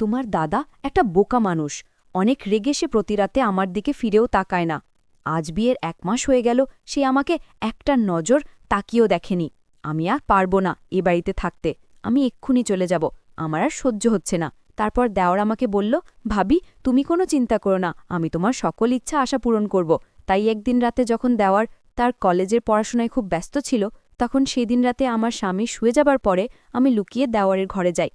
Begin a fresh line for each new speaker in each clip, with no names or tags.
তোমার দাদা একটা বোকা মানুষ। অনেক রেগে সে প্রতিরাতে আমার দিকে ফিরেও তাকায় না। আজ বিয়ের 1 মাস হয়ে গেল, সে আমাকে একটা নজর তাকিয়েও দেখেনি। আমি আর পারব না এ বাড়িতে থাকতে। আমি এক্ষুনি চলে যাব। আমার আর সহ্য হচ্ছে না। তারপর দেওর আমাকে বলল, ভাবি তুমি কোনো চিন্তা করো না, আমি তোমার সকল ইচ্ছা আশা পূরণ করব। তাই একদিন রাতে যখন দেওয়ার তার কলেজের পড়াশোনায় খুব ব্যস্ত ছিল, তখন সেদিন রাতে আমার স্বামী শুয়ে যাবার পরে আমি লুকিয়ে দেওয়ারের ঘরে যাই।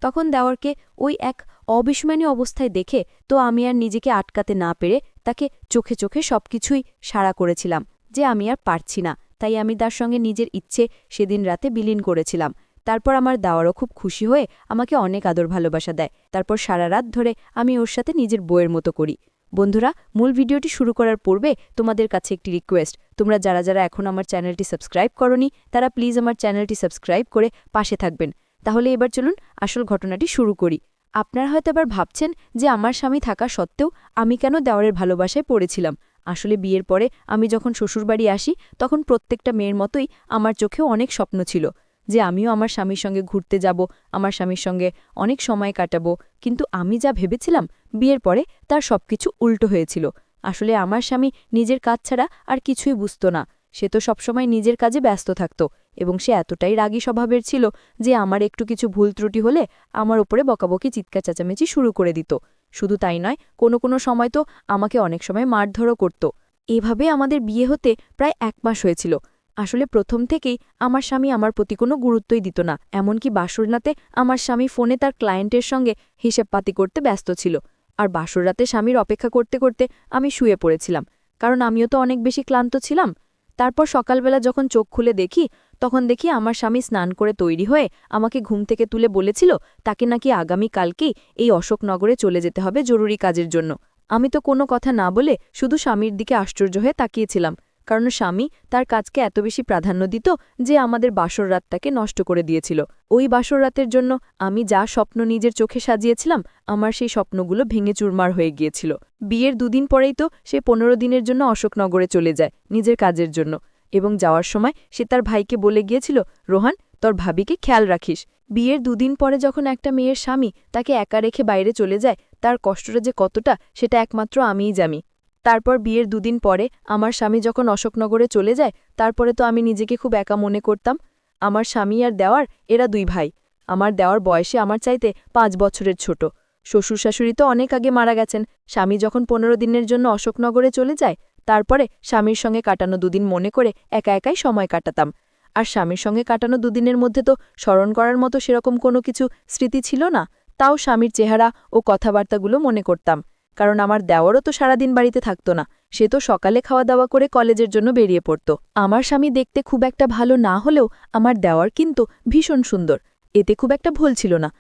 তখন দেওয়ারকে ওই এক অবিস্মরণীয় অবস্থায় দেখে তো আমি আর নিজেকে আটকাতে না পেরে তাকে চোখে চোখে সবকিছুই সাড়া করেছিলাম যে আমি আর পারছি না। তাই আমি তার সঙ্গে নিজের ইচ্ছে সেদিন রাতে বিলীন করেছিলাম। তারপর আমার দেওয়ারও খুব খুশি হয়ে আমাকে অনেক আদর ভালোবাসা দেয়। তারপর সারা রাত ধরে আমি ওর সাথে নিজের বউয়ের মতো করি। বন্ধুরা, মূল ভিডিওটি শুরু করার পূর্বে তোমাদের কাছে একটি রিকোয়েস্ট, তোমরা যারা যারা এখন আমার চ্যানেলটি সাবস্ক্রাইব করনি তারা প্লিজ আমার চ্যানেলটি সাবস্ক্রাইব করে পাশে থাকবেন। তাহলে এবার চলুন আসল ঘটনাটি শুরু করি। আপনারা হয়তো আবার ভাবছেন যে আমার স্বামী থাকা সত্ত্বেও আমি কেন দেওয়ারের ভালোবাসায় পড়েছিলাম। আসলে বিয়ের পরে আমি যখন শ্বশুরবাড়ি আসি তখন প্রত্যেকটা মেয়ের মতোই আমার চোখেও অনেক স্বপ্ন ছিল যে আমিও আমার স্বামীর সঙ্গে ঘুরতে যাব, আমার স্বামীর সঙ্গে অনেক সময় কাটাবো। কিন্তু আমি যা ভেবেছিলাম বিয়ের পরে তার সবকিছু উল্টো হয়েছিল। আসলে আমার স্বামী নিজের কাজ ছাড়া আর কিছুই বুঝত না। সে তো সবসময় নিজের কাজে ব্যস্ত থাকত এবং সে এতটাই রাগী স্বভাবের ছিল যে আমার একটু কিছু ভুল ত্রুটি হলে আমার ওপরে বকাবকি চিৎকার চেঁচামেচি শুরু করে দিত। শুধু তাই নয়, কোনো কোনো সময় তো আমাকে অনেক সময় মারধরও করত। এভাবে আমাদের বিয়ে হতে প্রায় 1 মাস হয়েছিল। আসলে প্রথম থেকেই আমার স্বামী আমার প্রতি কোনো গুরুত্বই দিত না। এমনকি বাসর রাতে আমার স্বামী ফোনে তার ক্লায়েন্টের সঙ্গে হিসেবপাতি করতে ব্যস্ত ছিল। আর বাসর রাতে স্বামীর অপেক্ষা করতে করতে আমি শুয়ে পড়েছিলাম, কারণ আমিও তো অনেক বেশি ক্লান্ত ছিলাম। তারপর সকালবেলা যখন চোখ খুলে দেখি তখন দেখি আমার স্বামী স্নান করে তৈরি হয়ে আমাকে ঘুম থেকে তুলে বলেছিল তাকে নাকি আগামী কালকেই এই অশোকনগরে চলে যেতে হবে জরুরি কাজের জন্য। আমি তো কোনো কথা না বলে শুধু স্বামীর দিকে আশ্চর্য হয়ে তাকিয়েছিলাম, কারণ স্বামী তার কাজকে এত বেশি প্রাধান্য দিত যে আমাদের বাসর রাতটাকে নষ্ট করে দিয়েছিল। ওই বাসর রাতের জন্য আমি যা স্বপ্ন নিজের চোখে সাজিয়েছিলাম, আমার সেই স্বপ্নগুলো ভেঙে চুরমার হয়ে গিয়েছিল। বিয়ের 2 দিন পরেই তো সে 15 দিনের জন্য অশোকনগরে চলে যায় নিজের কাজের জন্য, এবং যাওয়ার সময় সে তার ভাইকে বলে গিয়েছিল, রোহান তোর ভাবিকে খেয়াল রাখিস। বিয়ের 2 দিন পরে যখন একটা মেয়ের স্বামী তাকে একা রেখে বাইরে চলে যায়, তার কষ্টটা যে কতটা সেটা একমাত্র আমিই জানি। তারপর বিয়ের 2 দিন পরে আমার স্বামী যখন অশোকনগরে চলে যায়, তারপরে তো আমি নিজেকে খুব একা মনে করতাম। আমার স্বামী আর দেওয়ার এরা 2 ভাই। আমার দেওয়ার বয়সে আমার চাইতে 5 বছরের ছোট। শ্বশুর শাশুড়ি তো অনেক আগে মারা গেছেন। স্বামী যখন 15 দিনের জন্য অশোকনগরে চলে যায়, তারপরে স্বামীর সঙ্গে কাটানো 2 দিন মনে করে একা একাই সময় কাটাতাম। আর স্বামীর সঙ্গে কাটানো 2 দিনের মধ্যে তো স্মরণ করার মতো সেরকম কোনো কিছু স্মৃতি ছিল না। তাও স্বামীর চেহারা ও কথাবার্তাগুলো মনে করতাম, কারণ আমার দেওয়ারও তো সারাদিন বাড়িতে থাকতো না। সে তো সকালে খাওয়া দাওয়া করে কলেজের জন্য বেরিয়ে পড়ত। আমার স্বামী দেখতে খুব একটা ভালো না হলেও আমার দেওয়ার কিন্তু ভীষণ সুন্দর, এতে খুব একটা ভুল ছিল না।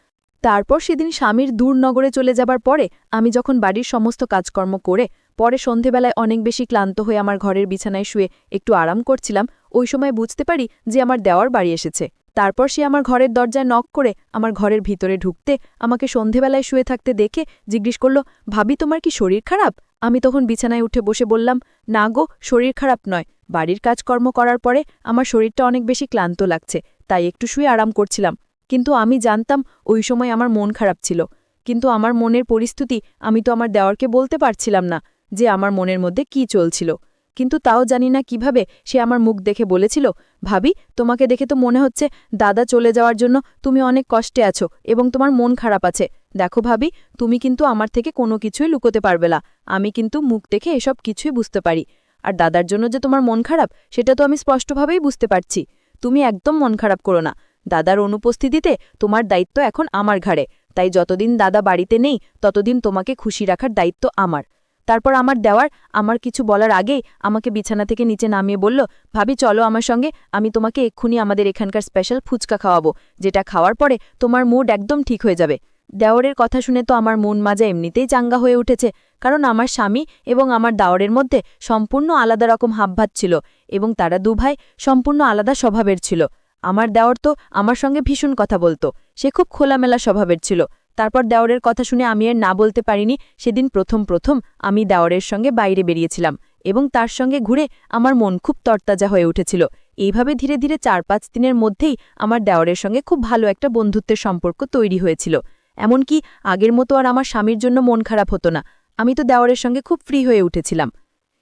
তারপর সেদিন স্বামীর দূর নগরে চলে যাবার পরে আমি যখন বাড়ির সমস্ত কাজকর্ম করে পরে সন্ধেবেলায় অনেক বেশি ক্লান্ত হয়ে আমার ঘরের বিছানায় শুয়ে একটু আরাম করছিলাম, ওই সময় বুঝতে পারি যে আমার দেওয়ার বাড়ি এসেছে। তারপর সে আমার ঘরের দরজায় নক করে আমার ঘরের ভিতরে ঢুকতে আমাকে সন্ধেবেলায় শুয়ে থাকতে দেখে জিজ্ঞেস করল, ভাবি তোমার কি শরীর খারাপ? আমি তখন বিছানায় উঠে বসে বললাম, না গো, শরীর খারাপ নয়, বাড়ির কাজকর্ম করার পরে আমার শরীরটা অনেক বেশি ক্লান্ত লাগছে, তাই একটু শুয়ে আরাম করছিলাম। কিন্তু আমি জানতাম ওই সময় আমার মন খারাপ ছিল। কিন্তু আমার মনের পরিস্থিতি আমি তো আমার দেওয়ারকে বলতে পারছিলাম না যে আমার মনের মধ্যে কি চলছিল। কিন্তু তাও জানি না কিভাবে সে আমার মুখ দেখে বলেছিল, ভাবি তোমাকে দেখে তো মনে হচ্ছে দাদা চলে যাওয়ার জন্য তুমি অনেক কষ্টে আছো এবং তোমার মন খারাপ আছে। দেখো ভাবি, তুমি কিন্তু আমার থেকে কোনো কিছুই লুকোতে পারবে না। আমি কিন্তু মুখ দেখে এসব কিছুই বুঝতে পারি। আর দাদার জন্য যে তোমার মন খারাপ সেটা তো আমি স্পষ্টভাবেই বুঝতে পারছি। তুমি একদম মন খারাপ করো না। দাদার অনুপস্থিতিতে তোমার দায়িত্ব এখন আমার ঘাড়ে, তাই যতদিন দাদা বাড়িতে নেই ততদিন তোমাকে খুশি রাখার দায়িত্ব আমার। তারপর আমার দেওয়ার আমার কিছু বলার আগেই আমাকে বিছানা থেকে নিচে নামিয়ে বলল, ভাবি চলো আমার সঙ্গে, আমি তোমাকে এক্ষুনি আমাদের এখানকার স্পেশাল ফুচকা খাওয়াবো, যেটা খাওয়ার পরে তোমার মুড একদম ঠিক হয়ে যাবে। দেওরের কথা শুনে তো আমার মন মাজা এমনিতেই চাঙ্গা হয়ে উঠেছে, কারণ আমার স্বামী এবং আমার দেওরের মধ্যে সম্পূর্ণ আলাদা রকম হাবভাত ছিল এবং তারা 2 ভাই সম্পূর্ণ আলাদা স্বভাবের ছিল। আমার দেওর তো আমার সঙ্গে ভীষণ কথা বলতো, সে খুব খোলামেলা স্বভাবের ছিল। তারপর দেওরের কথা শুনে আমি আর না বলতে পারিনি। সেদিন প্রথম আমি দেওরের সঙ্গে বাইরে বেরিয়েছিলাম এবং তার সঙ্গে ঘুরে আমার মন খুব তরতাজা হয়ে উঠেছিল। এইভাবে ধীরে ধীরে 4-5 দিনের মধ্যেই আমার দেওরের সঙ্গে খুব ভালো একটা বন্ধুত্বের সম্পর্ক তৈরি হয়েছিল। এমনকি আগের মতো আর আমার স্বামীর জন্য মন খারাপ হতো না। আমি তো দেওরের সঙ্গে খুব ফ্রি হয়ে উঠেছিলাম।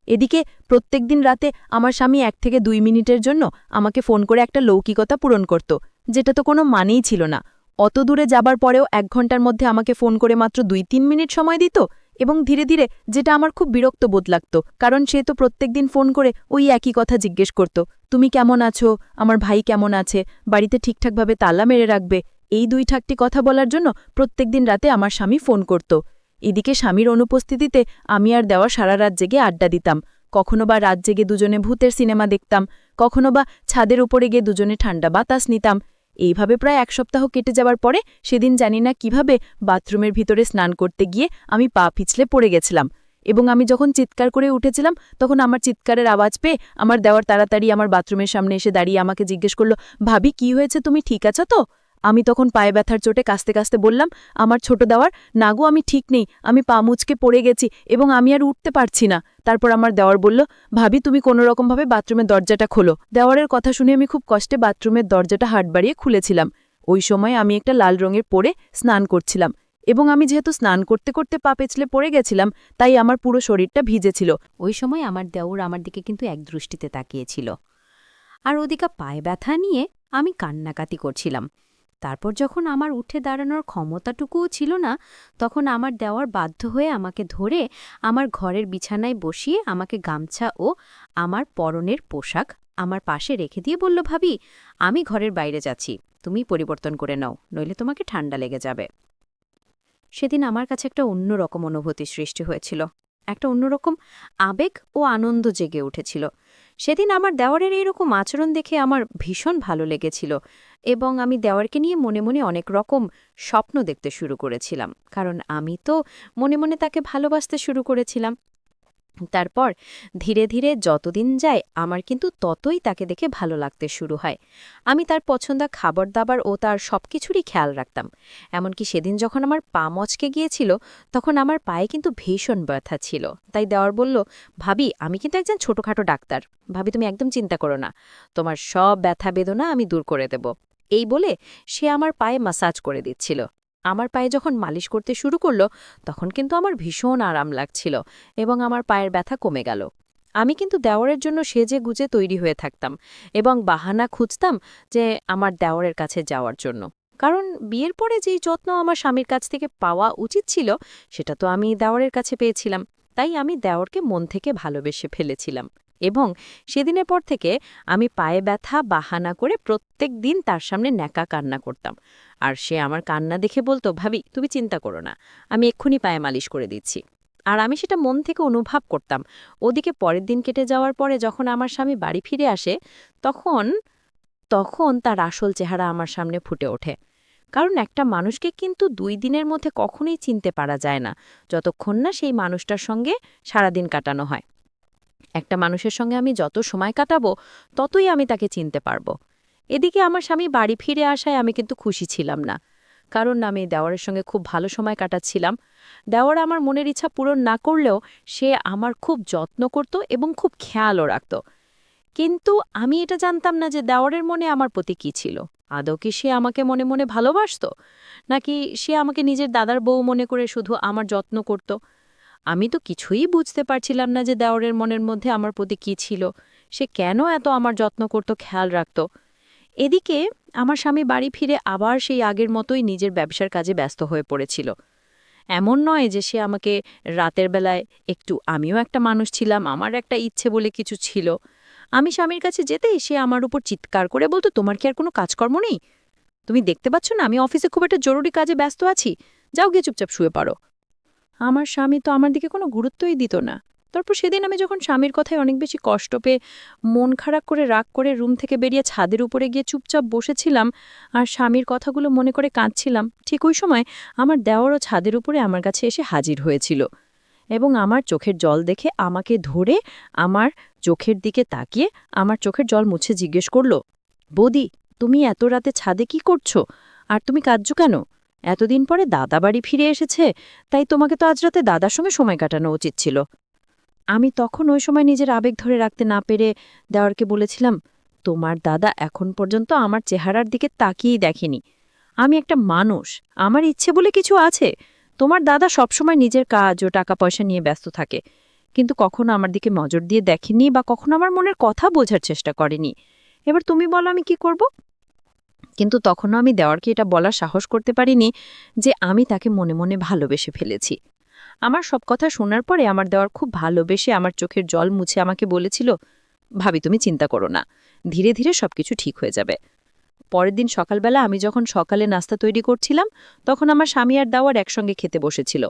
এদিকে প্রত্যেকদিন রাতে আমার স্বামী 1 থেকে 2 মিনিটের জন্য আমাকে ফোন করে একটা লৌকিকতা পূরণ করত, যেটা তো কোনো মানেই ছিল না। অত দূরে যাবার পরেও 1 ঘন্টার মধ্যে আমাকে ফোন করে মাত্র 2-3 মিনিট সময় দিত, এবং ধীরে ধীরে যেটা আমার খুব বিরক্ত বোধ লাগত, কারণ সে তো প্রত্যেকদিন ফোন করে ওই একই কথা জিজ্ঞেস করত, তুমি কেমন আছো, আমার ভাই কেমন আছে, বাড়িতে ঠিকঠাকভাবে তালা মেরে রাখবে। এই 2টি কথা বলার জন্য প্রত্যেকদিন রাতে আমার স্বামী ফোন করত। এদিকে স্বামীর অনুপস্থিতিতে আমি আর দেওয়া সারা রাত জেগে আড্ডা দিতাম। কখনো বা রাত জেগে দুজনে ভূতের সিনেমা দেখতাম, কখনো বা ছাদের উপরে গিয়ে দুজনে ঠান্ডা বাতাস নিতাম। এইভাবে প্রায় 1 সপ্তাহ কেটে যাওয়ার পরে সেদিন জানি না কিভাবে বাথরুমের ভিতরে স্নান করতে গিয়ে আমি পা পিছলে পড়ে গেছিলাম, এবং আমি যখন চিৎকার করে উঠেছিলাম তখন আমার চিৎকারের আওয়াজ পেয়ে আমার দেওয়ার তাড়াতাড়ি আমার বাথরুমের সামনে এসে দাঁড়িয়ে আমাকে জিজ্ঞেস করল, ভাবি কি হয়েছে, তুমি ঠিক আছো তো? আমি তখন পায়ে ব্যথার চোটে কাস্তে কাস্তে বললাম, আমার ছোট দেওয়ার, না গো আমি ঠিক নেই, আমি পা মুচকে পড়ে গেছি এবং আমি আর উঠতে পারছি না। তারপর আমার দেওয়ার বলল, ভাবি তুমি কোনোরকমভাবে বাথরুমের দরজাটা খোলো। দেওয়ারের কথা শুনে আমি খুব কষ্টে বাথরুমের দরজাটা হাত বাড়িয়ে খুলেছিলাম। ওই সময় আমি একটা লাল রঙের পরে স্নান করছিলাম, এবং আমি যেহেতু স্নান করতে করতে পা পেছলে পড়ে গেছিলাম, তাই আমার পুরো শরীরটা ভিজেছিল। ওই সময় আমার দেওর আমার দিকে কিন্তু একদৃষ্টিতে তাকিয়েছিল, আর ওদিকে পায়ে ব্যথা নিয়ে আমি কান্নাকাটি করছিলাম। তারপর যখন আমার উঠে দাঁড়ানোর ক্ষমতাটুকুও ছিল না, তখন আমার দেওয়ার বাধ্য হয়ে আমাকে ধরে আমার ঘরের বিছানায় বসিয়ে আমাকে গামছা ও আমার পরনের পোশাক আমার পাশে রেখে দিয়ে বলল, ভাবি আমি ঘরের বাইরে যাচ্ছি, তুমি পরিবর্তন করে নাও, নইলে তোমাকে ঠান্ডা লেগে যাবে। সেদিন আমার কাছে একটা অন্যরকম অনুভূতি সৃষ্টি হয়েছিল, একটা অন্যরকম আবেগ ও আনন্দ জেগে উঠেছিল। সেদিন আমার দেওয়ারের এইরকম আচরণ দেখে আমার ভীষণ ভালো লেগেছিল, এবং আমি দেওয়ারকে নিয়ে মনে মনে অনেক রকম স্বপ্ন দেখতে শুরু করেছিলাম, কারণ আমি তো মনে মনে তাকে ভালোবাসতে শুরু করেছিলাম। তারপর ধীরে ধীরে যতদিন যায় আমার কিন্তু ততই তাকে দেখে ভালো লাগতে শুরু হয়। আমি তার পছন্দ খাবার দাবার ও তার সবকিছুরই খেয়াল রাখতাম। এমনকি সেদিন যখন আমার পা মচকে গিয়েছিল, তখন আমার পায়ে কিন্তু ভীষণ ব্যথা ছিল। তাই দেওয়ার বলল, ভাবি আমি কিন্তু একজন ছোটখাটো ডাক্তার, ভাবি তুমি একদম চিন্তা করো না, তোমার সব ব্যথা বেদনা আমি দূর করে দেব। এই বলে সে আমার পায়ে মাসাজ করে দিচ্ছিল। আমার পায়ে যখন মালিশ করতে শুরু করলো, তখন কিন্তু আমার ভীষণ আরাম লাগছিল, এবং আমার পায়ের ব্যথা কমে গেল। আমি কিন্তু দেওরের জন্য সেজে গুজে তৈরি হয়ে থাকতাম, এবং বাহানা খুঁজতাম যে আমার দেওরের কাছে যাওয়ার জন্য, কারণ বিয়ের পরে যেই যত্ন আমার স্বামীর কাছ থেকে পাওয়া উচিত ছিল সেটা তো আমি দেওরের কাছে পেয়েছিলাম। তাই আমি দেওরকে মন থেকে ভালোবেসে ফেলেছিলাম, এবং সেদিনের পর থেকে আমি পায়ে ব্যথা বাহানা করে প্রত্যেক দিন তার সামনে ন্যাকা কান্না করতাম। আর সে আমার কান্না দেখে বলতো, ভাবি তুমি চিন্তা করো না, আমি এক্ষুনি পায়ে মালিশ করে দিচ্ছি। আর আমি সেটা মন থেকে অনুভব করতাম। ওদিকে পরের দিন কেটে যাওয়ার পরে যখন আমার স্বামী বাড়ি ফিরে আসে, তখন তখন তার আসল চেহারা আমার সামনে ফুটে ওঠে। কারণ একটা মানুষকে কিন্তু 2 দিনের মধ্যে কখনোই চিনতে পারা যায় না, যতক্ষণ না সেই মানুষটার সঙ্গে সারাদিন কাটানো হয়। একটা মানুষের সঙ্গে আমি যত সময় কাটাবো, ততই আমি তাকে চিনতে পারবো। এদিকে আমার স্বামী বাড়ি ফিরে আসায় আমি কিন্তু খুশি ছিলাম না, কারণ আমি দেওয়ারের সঙ্গে খুব ভালো সময় কাটাচ্ছিলাম। দেওয়ার আমার মনের ইচ্ছা পূরণ না করলেও সে আমার খুব যত্ন করত এবং খুব খেয়ালও রাখত। কিন্তু আমি এটা জানতাম না যে দেওয়ারের মনে আমার প্রতি কী ছিল। আদৌ কি সে আমাকে মনে মনে ভালোবাসত, নাকি সে আমাকে নিজের দাদার বউ মনে করে শুধু আমার যত্ন করত? আমি তো কিছুই বুঝতে পারছিলাম না যে দেওরের মনের মধ্যে আমার প্রতি কী ছিল, সে কেন এত আমার যত্ন করত, খেয়াল রাখত। এদিকে আমার স্বামী বাড়ি ফিরে আবার সেই আগের মতোই নিজের ব্যবসার কাজে ব্যস্ত হয়ে পড়েছিল। এমন নয় যে সে আমাকে রাতের বেলায় একটু, আমিও একটা মানুষ ছিলাম, আমার একটা ইচ্ছে বলে কিছু ছিল। আমি স্বামীর কাছে যেতেই সে আমার উপর চিৎকার করে বলতো, তোমার কি আর কোনো কাজকর্ম নেই? তুমি দেখতে পাচ্ছ না আমি অফিসে খুব একটা জরুরি কাজে ব্যস্ত আছি, যাও গিয়ে চুপচাপ শুয়ে পড়ো। আমার স্বামী তো আমার দিকে কোনো গুরুত্বই দিত না। তারপর সেদিন আমি যখন স্বামীর কথায় অনেক বেশি কষ্ট পেয়ে মন খারাপ করে রাগ করে রুম থেকে বেরিয়ে ছাদের উপরে গিয়ে চুপচাপ বসেছিলাম আর স্বামীর কথাগুলো মনে করে কাঁদছিলাম, ঠিক ওই সময় আমার দেওরও ছাদের উপরে আমার কাছে এসে হাজির হয়েছিল, এবং আমার চোখের জল দেখে আমাকে ধরে আমার চোখের দিকে তাকিয়ে আমার চোখের জল মুছে জিজ্ঞেস করল, বৌদি তুমি এত রাতে ছাদে কি করছো, আর তুমি কাঁদছো কেন? এতদিন পরে দাদা বাড়ি ফিরে এসেছে, তাই তোমাকে তো আজ রাতে দাদার সঙ্গে সময় কাটানো উচিত ছিল। আমি তখন ওই সময় নিজের আবেগ ধরে রাখতে না পেরে দেওয়ারকে বলেছিলাম, তোমার দাদা এখন পর্যন্ত আমার চেহারার দিকে তাকিয়েই দেখেনি,
আমি একটা মানুষ, আমার ইচ্ছে বলে কিছু আছে। তোমার দাদা সবসময় নিজের কাজ ও টাকা পয়সা নিয়ে ব্যস্ত থাকে, কিন্তু কখনো আমার দিকে নজর দিয়ে দেখেনি বা কখনো আমার মনের কথা বোঝার চেষ্টা করেনি। এবার তুমি বলো আমি কি করব? কিন্তু তখনও আমি দেওয়ারকে এটা বলার সাহস করতে পারিনি যে আমি তাকে মনে মনে ভালোবেসে ফেলেছি। আমার সব কথা শোনার পরে আমার দেওয়ার খুব ভালোবেসে আমার চোখের জল মুছে আমাকে বলেছিল, ভাবি তুমি চিন্তা করো না, ধীরে ধীরে সবকিছু ঠিক হয়ে যাবে। পরের দিন সকালবেলা আমি যখন সকালে নাস্তা তৈরি করছিলাম, তখন আমার স্বামী আর দেওয়ার একসঙ্গে খেতে বসেছিল।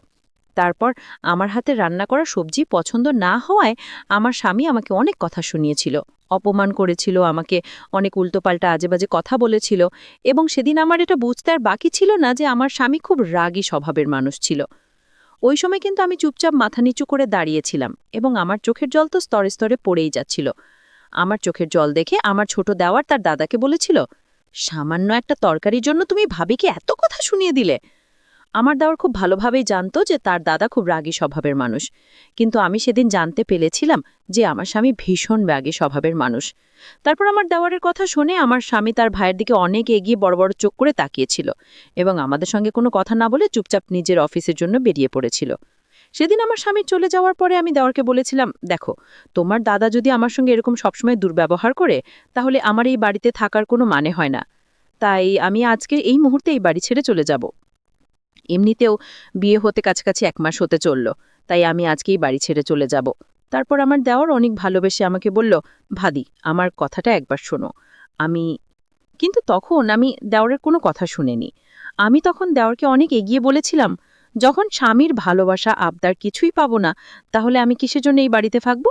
তারপর আমার হাতে রান্না করা সবজি পছন্দ না হওয়ায় আমার স্বামী আমাকে অনেক কথা শুনিয়েছিল, অপমান করেছিল, আমাকে অনেক উল্টোপাল্টা আজেবাজে কথা বলেছিল। এবং সেদিন আমার এটা বুঝতে আর বাকি ছিল না যে আমার স্বামী খুব রাগী স্বভাবের মানুষ ছিল। ওই সময় কিন্তু আমি চুপচাপ মাথা নিচু করে দাঁড়িয়েছিলাম এবং আমার চোখের জল তো স্তরে স্তরে পড়েই যাচ্ছিল। আমার চোখের জল দেখে আমার ছোট দেওয়ার তার দাদাকে বলেছিল, সামান্য একটা তরকারির জন্য তুমি ভাবিকে এত কথা শুনিয়ে দিলে। আমার দেওয়ার খুব ভালোভাবেই জানতো যে তার দাদা খুব রাগী স্বভাবের মানুষ, কিন্তু আমি সেদিন জানতে পেরেছিলাম যে আমার স্বামী ভীষণ রাগী স্বভাবের মানুষ। তারপর আমার দেওয়ারের কথা শুনে আমার স্বামী তার ভাইয়ের দিকে অনেক এগিয়ে বড় বড় চোখ করে তাকিয়েছিল এবং আমাদের সঙ্গে কোনো কথা না বলে চুপচাপ নিজের অফিসের জন্য বেরিয়ে পড়েছিল। সেদিন আমার স্বামী চলে যাওয়ার পরে আমি দেওয়ারকে বলেছিলাম, দেখো, তোমার দাদা যদি আমার সঙ্গে এরকম সবসময় দুর্ব্যবহার করে, তাহলে আমার এই বাড়িতে থাকার কোনো মানে হয় না। তাই আমি আজকে এই মুহূর্তে এই বাড়ি ছেড়ে চলে যাব। এমনিতেও বিয়ে হতে কাছাকাছি 1 মাস হতে চলল, তাই আমি আজকেই বাড়ি ছেড়ে চলে যাব। তারপর আমার দেওর অনেক ভালোবেসে আমাকে বলল, ভাদি আমার কথাটা একবার শোনো। আমি কিন্তু তখন আমি দেওরের কোনো কথা শুনিনি। আমি তখন দেওরকে অনেক এগিয়ে বলেছিলাম, যখন স্বামীর ভালোবাসা আবদার কিছুই পাবো না, তাহলে আমি কিসের জন্য এই বাড়িতে থাকব?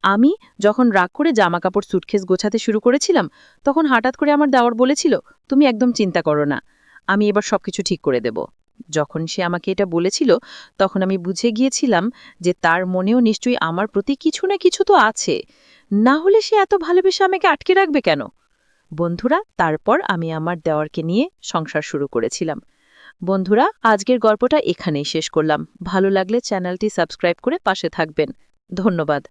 আমি যখন রাগ করে জামাকাপড় সুটকেস গোছাতে শুরু করেছিলাম, তখন হঠাৎ করে আমার দেওর বলেছিল, তুমি একদম চিন্তা করো না, আমি এবার সবকিছু ঠিক করে দেব। যখন সে আমাকে এটা বলেছিল, তখন আমি বুঝে গিয়েছিলাম যে তার মনেও নিশ্চয়ই আমার প্রতি কিছু না কিছু তো আছে, না হলে সে এত ভালোবেসে আমাকে আটকে রাখবে কেন? বন্ধুরা, তারপর আমি আমার দেওরকে নিয়ে সংসার শুরু করেছিলাম। বন্ধুরা, আজকের গল্পটা এখানেই শেষ করলাম। ভালো লাগলে চ্যানেলটি সাবস্ক্রাইব করে পাশে থাকবেন। ধন্যবাদ।